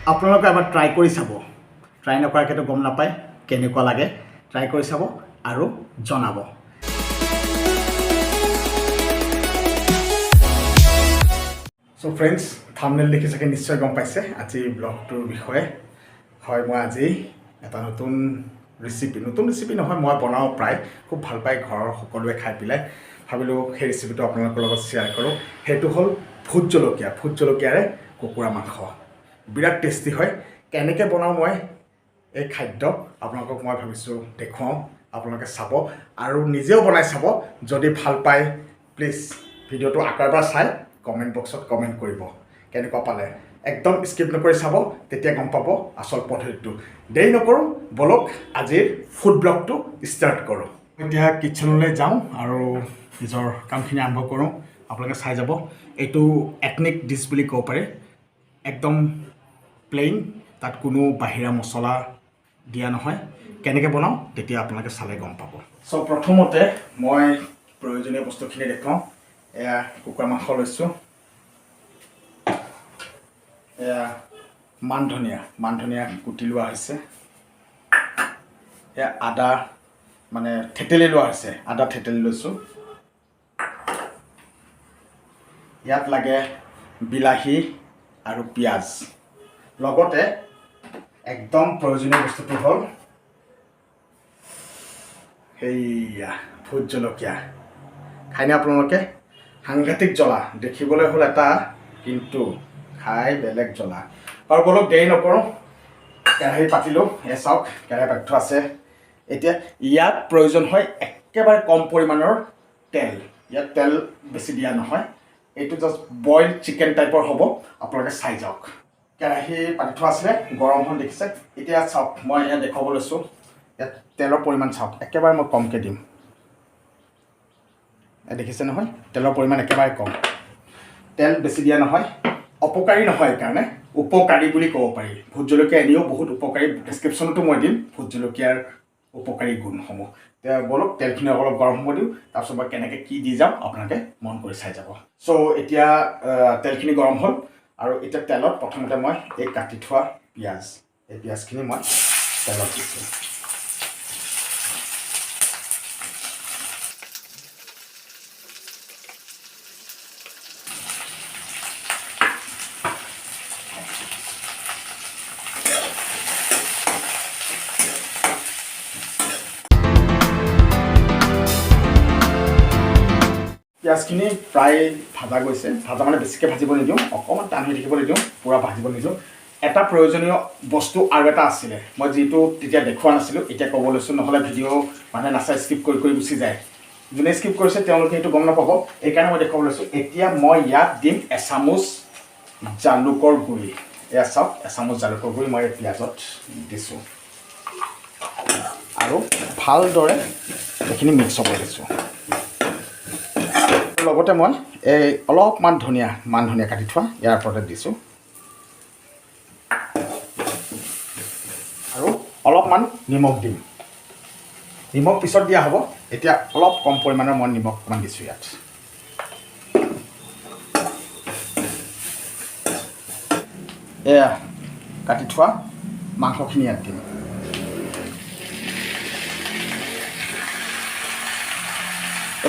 আপোনালোকে এবাৰ ট্ৰাই কৰি চাব ট্ৰাই নকৰাকেতো গম নাপায় কেনেকুৱা লাগে ট্ৰাই কৰি চাব আৰু জনাব সো ফ্ৰেন্ডস থাম্বনেল দেখি চাগে নিশ্চয় গম পাইছে আজি ব্লগটোৰ বিষয়ে হয় মই আজি এটা নতুন ৰেচিপি নহয় মই বনাও প্ৰায় খুব ভাল পাই ঘৰৰ সকলোৱে খাই পিলাই ভাবিলো সেই ৰেচিপিটো আপোনালোকৰ লগত শেয়াৰ কৰোঁ হেতু হল ভূত জলকীয়াৰে কুকুৰা মাংস বিৰাট টেষ্টি হয় কেনেকৈ বনাও মই এই খাদ্য আপোনালোকক মই ভাবিছো দেখুৱাও আপোনালোকে চাব আৰু নিজেও বনাই চাব যদি ভাল পায় প্লিজ ভিডিওটো আকাৰবাৰ চাই কমেন্ট বক্সত কমেন্ট কৰিব কেনেকুৱা পালে একদম স্কিপ নকৰি চাব তেতিয়া গম পাব আসল পদ্ধতিটো দেৰি নকৰো বলক আজিৰ ফুড ব্লগটো ষ্টাৰ্ট কৰো এতিয়া কিচেনলৈ যাওঁ আৰু নিজৰ কামখিনি আৰম্ভ কৰোঁ আপোনালোকে চাই যাব এইটো এথনিক ডিছ বুলি ক'ব পাৰে একদম প্লেইন তাত কোনো বাহিৰা মছলা দিয়া নহয় কেনেকৈ বনাওঁ তেতিয়া আপোনালোকে চালে গম পাব সো প্ৰথমতে মই প্ৰয়োজনীয় বস্তুখিনি দেখাওঁ এয়া কুকুৰা মাংস লৈছোঁ এয়া মান ধনিয়া কুটি লোৱা হৈছে এয়া আদা মানে থেতেলি লোৱা হৈছে আদা থেতেলি লৈছোঁ ইয়াত লাগে বিলাহী আৰু পিঁয়াজ লগতে একদম প্ৰয়োজনীয় বস্তুটো হ'ল সেইয়া ভূত জলকীয়া খাইনে আপোনালোকে সাংঘাতিক জ্বলা দেখিবলৈ হ'ল এটা কিন্তু খাই বেলেগ জ্বলা আৰু বলক দেৰি নকৰোঁ কেৰাহী পাতিলোঁ চাওক কেৰাহী পাতি থোৱা আছে এতিয়া ইয়াত প্ৰয়োজন হয় একেবাৰে কম পৰিমাণৰ তেল ইয়াত তেল বেছি দিয়া নহয় এইটো জাষ্ট বইল চিকেন টাইপৰ হ'ব আপোনালোকে চাই যাওক কেৰাহী পাতি থোৱা আছিলে গৰম হ'ল দেখিছে এতিয়া চাওক মই ইয়াত দেখুৱাব লৈছোঁ ইয়াত তেলৰ পৰিমাণ চাওক একেবাৰে মই কমকৈ দিম দেখিছে নহয় তেলৰ পৰিমাণ একেবাৰে কম তেল বেছি দিয়া নহয় অপকাৰী নহয় এইকাৰণে উপকাৰী বুলি ক'ব পাৰি ভূত জলকীয়া এনেও বহুত উপকাৰী ডেছক্ৰিপশ্যনতো মই দিম ভূত জলকীয়াৰ উপকাৰী গুণসমূহ এতিয়া বলক তেলখিনি অলপ গৰম হ'ব দিওঁ তাৰপিছত মই কেনেকৈ কি দি যাওঁ আপোনালোকে মন কৰি চাই যাব চ' এতিয়া তেলখিনি গৰম হ'ল আৰু এতিয়া তেলত প্ৰথমতে মই এই কাটি থোৱা পিঁয়াজ এই পিঁয়াজখিনি মই তেলত দিছোঁ পিঁয়াজখিনি প্ৰায় ভাজা গৈছে ভাজা মানে বেছিকৈ ভাজিব নিদিওঁ অকণমান টান হৈ থাকিব নিদিওঁ পূৰা ভাজিব নিদিওঁ এটা প্ৰয়োজনীয় বস্তু আৰু এটা আছিলে মই যিটো তেতিয়া দেখুওৱা নাছিলোঁ এতিয়া ক'ব লৈছোঁ নহ'লে ভিডিঅ' মানুহে নাচাই স্কিপ কৰি গুচি যায় যোনে স্কিপ কৰিছে তেওঁলোকে সেইটো গম নাপাব এইকাৰণে মই দেখুৱাব লৈছোঁ এতিয়া মই ইয়াত দিম এচামুচ জালুকৰ গুড়ি এয়া চাওক এচামুচ জালুকৰ গুড়ি মই পিঁয়াজত দিছোঁ আৰু ভালদৰে এইখিনি মিক্স হ'ব দিছোঁ লগতে মই এই অলপমান মান ধনিয়া কাটি থোৱা ইয়াৰ ওপৰতে দিছোঁ আৰু অলপমান নিমখ দিম নিমখ পিছত দিয়া হ'ব এতিয়া অলপ কম পৰিমাণৰ মই নিমখ অকণমান দিছোঁ ইয়াত এয়া কাটি থোৱা মাংসখিনি ইয়াত দিম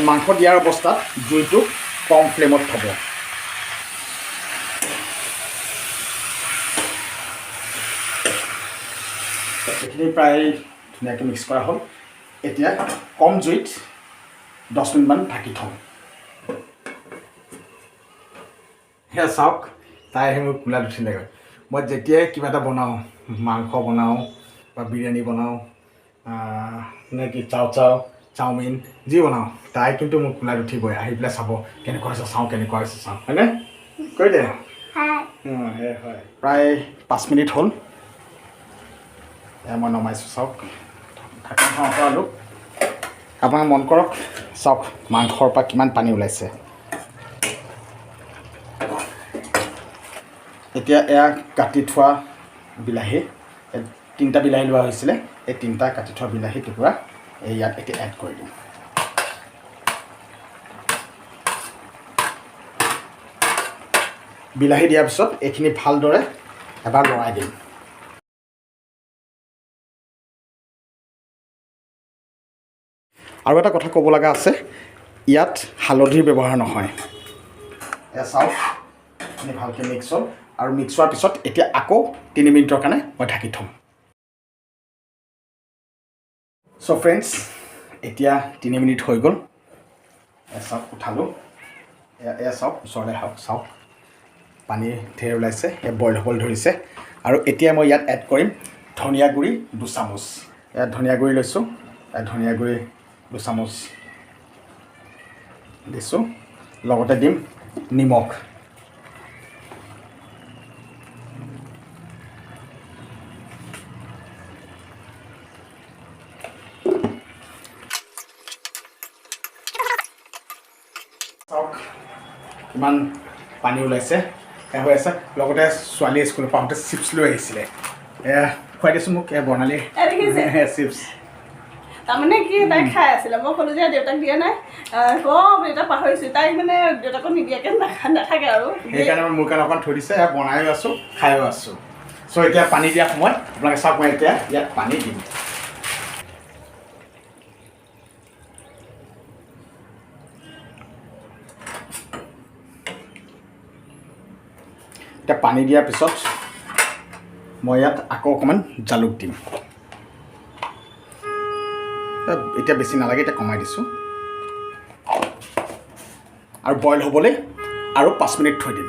মাংস দিয়াৰ অৱস্থাত জুইটো কম ফ্লেমত থ'ব এইখিনি প্ৰায় ধুনীয়াকৈ মিক্স কৰা হ'ল এতিয়া কম জুইত 10 মিনিটমান ঢাকি থওঁ সেয়া চাওক তাই মোৰ কোলাত উঠিলেগৈ মই যেতিয়াই কিবা এটা বনাওঁ মাংস বনাওঁ বা বিৰিয়ানী বনাওঁ নে কি চাওমিন যি বনাওঁ তাই কিন্তু মোক কোলাত উঠিবই আহি পেলাই চাব কেনেকুৱা হৈছে চাওঁ হয়নে কৈ দে হয় প্ৰায় 5 মিনিট হ'ল মই নমাইছোঁ চাওক ঢাকন আঁতৰালোঁ আপোনাক মন কৰক চাওক মাংসৰ পৰা কিমান পানী ওলাইছে এতিয়া এয়া কাটি থোৱা বিলাহী 3টা বিলাহী লোৱা হৈছিলে এই 3টা কাটি থোৱা বিলাহী টুকুৰা ইয়াত এতিয়া এড কৰি দিম বিলাহী দিয়াৰ পিছত এইখিনি ভালদৰে এবাৰ লৰাই দিম। আৰু এটা কথা ক'ব লগা আছে, ইয়াত হালধিৰ ব্যৱহাৰ নহয়। এয়া চাওক আপুনি ভালকৈ মিক্স হ'ল, আৰু মিক্স হোৱাৰ পিছত এতিয়া আকৌ 3 মিনিটৰ কাৰণে মই ঢাকি থ'ম। চ' ফ্ৰেণ্ডছ, এতিয়া 3 মিনিট হৈ গ'ল। এয়া চাওক উঠালোঁ, এয়া চাওক ওচৰলৈ আহক, চাওক পানী ঢেৰ ওলাইছে, এয়া বইল হ'বলৈ ধৰিছে। আৰু এতিয়া মই ইয়াত এড কৰিম ধনিয়া গুড়ি 2 চামুচ। ইয়াত ধনিয়া গুড়ি লৈছোঁ, ইয়াত ধনিয়া গুড়ি 2 চামুচ দিছোঁ। লগতে দিম নিমখ। চাওক কিমান পানী ওলাইছে, এয়া হৈ আছে। লগতে ছোৱালীয়ে স্কুলৰ পৰা আহোঁতে চিপছ লৈ আহিছিলে, এয়া খুৱাই দিছোঁ মোক, এয়া বৰ্ণালী চিপছ। তাৰমানে কি তাই খাই আছিলে, মই ক'লোঁ যে দেউতাক দিয়া নাই, দেউতাক পাহৰিছোঁ, তাইক মানে দেউতাকক নিদিয়াকৈ নাথাকে আৰু সেইকাৰণে মোৰ কাৰণে অকণমান থৈ দিছে। বনায়ো আছোঁ, খায়ো আছোঁ। চ' এতিয়া পানী দিয়া সময়ত আপোনালোকে চাওক, মই এতিয়া ইয়াত পানী দিম। এতিয়া পানী দিয়াৰ পিছত মই ইয়াত আকৌ অকণমান জালুক দিম। এতিয়া বেছি নালাগে, এতিয়া কমাই দিছোঁ। আৰু বইল হ'বলৈ আৰু 5 মিনিট থৈ দিম।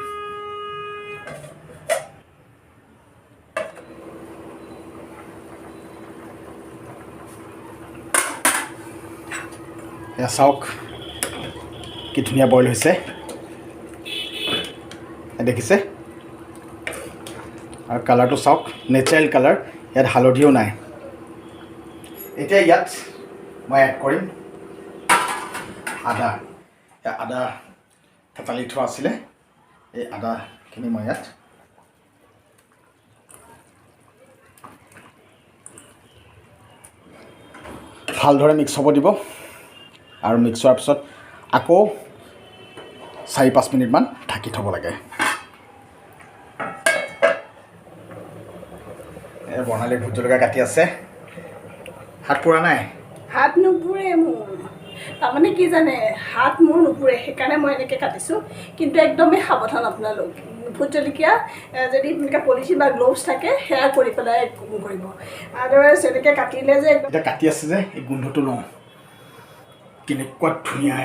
এয়া চাওক কি ধুনীয়া বইল হৈছে, দেখিছে? আৰু কালাৰটো চাওক, নেচাৰেল কালাৰ, ইয়াত হালধিও নাই। এতিয়া ইয়াত মই এড কৰিম আদা। আদা থেতালি থোৱা আছিলে, এই আদাখিনি মই ইয়াত ভালদৰে মিক্স হ'ব দিব। আৰু মিক্স হোৱাৰ পিছত আকৌ 4-5 মিনিটমান ঢাকি থ'ব লাগে। এই বৰ্ণালী ভোট জলকীয়া কাটি আছে, হাত পোৰা নাই? হাত নুপুৰে মোৰ, তাৰমানে কি জানে, হাত মোৰ নুপুৰে, সেইকাৰণে মই এনেকৈ কাটিছোঁ। কিন্তু একদমেই সাৱধান আপোনালোক, ভোট জলকীয়া যদি এনেকৈ পলিথিন বা গ্ল'ভছ থাকে সেয়া কৰি পেলাই কৰিব। আদাৰৱাইজ এনেকৈ কাটিলে যে এতিয়া কাটি আছে যে এই গোন্ধটো লওঁ, কেনেকুৱা ধুনীয়া,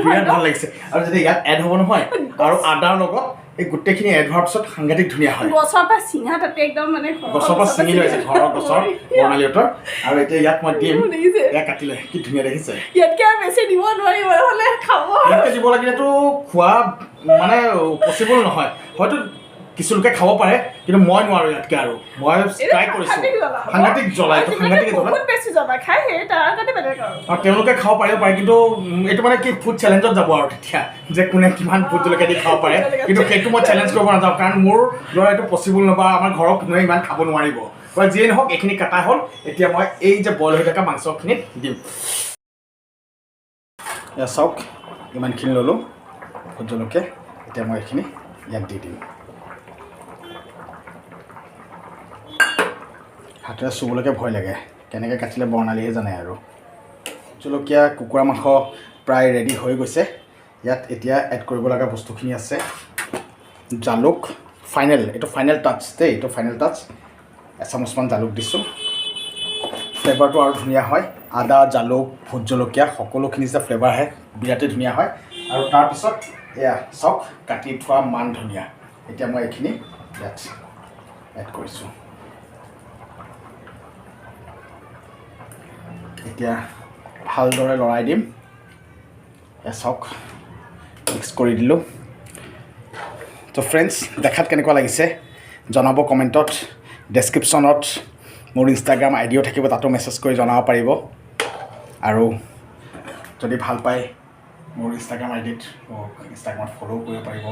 বিৰাট ভাল লাগিছে। আৰু যদি ইয়াত এড হ'ব নহয়, আৰু আদাৰ লগত এই গোটেইখিনি এড হোৱাৰ পিছত সাংঘাতিক ধুনীয়া হয়। গছৰ পৰা চিঙা তাতে একদম মানে গছৰ পৰা ছিঙি লৈছে, ঘৰৰ গছৰ বৰ্ণালীহঁতৰ। আৰু এতিয়া ইয়াত মই দিম, এয়া কাটিলে কি ধুনীয়া দেখিছে। ইয়াতকৈ আৰু বেছি দিব নোৱাৰিব, হ'লে খাব। ইয়াতকৈ দিব লাগিলেতো খোৱা মানে পচিবল নহয়। হয়তো কিছু লোকে খাব পাৰে, কিন্তু মই নোৱাৰোঁ ইয়াতকৈ। আৰু মই ট্ৰাই কৰিছোঁ, সাংঘাতিক জ্বলাই, সাংঘাতিক আৰু তেওঁলোকে খাব পাৰিব পাৰে, কিন্তু এইটো মানে কি ফুড চেলেঞ্জত যাব আৰু তেতিয়া যে কোনে কিমান ভোট জলকীয়া দি খাব পাৰে। কিন্তু সেইটো মই চেলেঞ্জ কৰিব নাযাওঁ, কাৰণ মোৰ ল'ৰা এইটো পচিবল নহয়, আমাৰ ঘৰৰ কোনোৱে ইমান খাব নোৱাৰিব। বা যিয়ে নহওক, এইখিনি কাটা হ'ল। এতিয়া মই এই যে বইল হৈ থকা মাংসখিনিত দিম। এয়া চাওক ইমানখিনি ল'লোঁ ভোট জলকীয়া, এতিয়া মই এইখিনি ইয়াত দি দিম। হাতেৰে চুবলৈকে ভয় লাগে, কেনেকৈ কাটিলে বৰ্ণালীহে জানে। আৰু জলকীয়া, কুকুৰা মাংস প্ৰায় ৰেডি হৈ গৈছে। ইয়াত এতিয়া এড কৰিব লগা বস্তুখিনি আছে। জালুক ফাইনেল, এইটো ফাইনেল টাচ দেই, এইটো ফাইনেল টাচ। এচামুচমান জালুক দিছোঁ, ফ্লেভাৰটো আৰু ধুনীয়া হয়। আদা, জালুক, ভোট জলকীয়া সকলোখিনি যে ফ্লেভাৰ আহে, বিৰাটেই ধুনীয়া হয়। আৰু তাৰপিছত এয়া চাওক কাটি থোৱা মান ধনিয়া, এতিয়া মই এইখিনি ইয়াত এড কৰিছোঁ। এতিয়া ভালদৰে লৰাই দিম। এয়া চাওক মিক্স কৰি দিলোঁ। তো ফ্ৰেণ্ডছ, দেখাত কেনেকুৱা লাগিছে জনাব কমেণ্টত। ডেছক্ৰিপশ্যনত মোৰ ইনষ্টাগ্ৰাম আইডিও থাকিব, তাতো মেছেজ কৰি জনাব পাৰিব। আৰু যদি ভাল পায় মোৰ ইনষ্টাগ্ৰাম আইডিত মোক ইনষ্টাগ্ৰামত ফ'ল' কৰিব পাৰিব।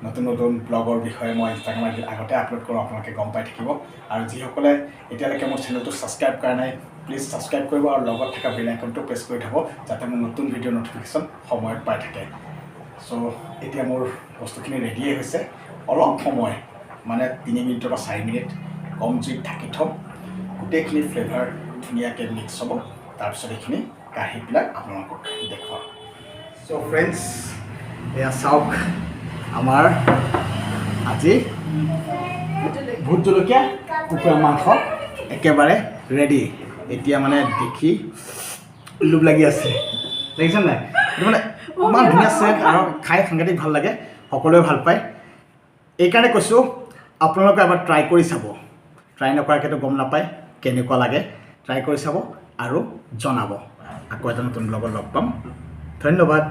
নতুন নতুন ব্লগৰ বিষয়ে মই ইনষ্টাগ্ৰাম আইডিত আগতে আপলোড কৰোঁ, আপোনালোকে গম পাই থাকিব। আৰু যিসকলে এতিয়ালৈকে মোৰ চেনেলটো ছাবস্ক্ৰাইব কৰা নাই, প্লিজ ছাবস্ক্ৰাইব কৰিব আৰু লগত থকা বেল আইকনটো প্ৰেছ কৰি থ'ব, যাতে মোৰ নতুন ভিডিঅ' ন'টিফিকেশ্যন সময়ত পাই থাকে। চ' এতিয়া মোৰ বস্তুখিনি ৰেডিয়ে হৈছে। অলপ সময় মানে 3 মিনিটৰ পৰা 4 মিনিট কম জুইত ঢাকি থ'ম গোটেইখিনি ফ্লেভাৰ ধুনীয়াকৈ মিক্স হ'ব তাৰপিছত এইখিনি কাঢ়ি পেলাই আপোনালোকক দেখুৱাম চ' ফ্ৰেণ্ডছ এয়া চাওক আমাৰ আজি ভোট জলকীয়া কুকুৰা মাংস একেবাৰে ৰেডি এতিয়া মানে দেখি লোভ লাগি আছে দেখিছে নাই এইটো মানে ইমান ধুনীয়া চেণ্ট আৰু খাই সাংঘাতিক ভাল লাগে সকলোৱে ভাল পায় এইকাৰণে কৈছোঁ আপোনালোকে এবাৰ ট্ৰাই কৰি চাব ট্ৰাই নকৰাকৈতো গম নাপায় কেনেকুৱা লাগে ট্ৰাই কৰি চাব আৰু জনাব আকৌ এটা নতুন ব্লগত লগ পাম ধন্যবাদ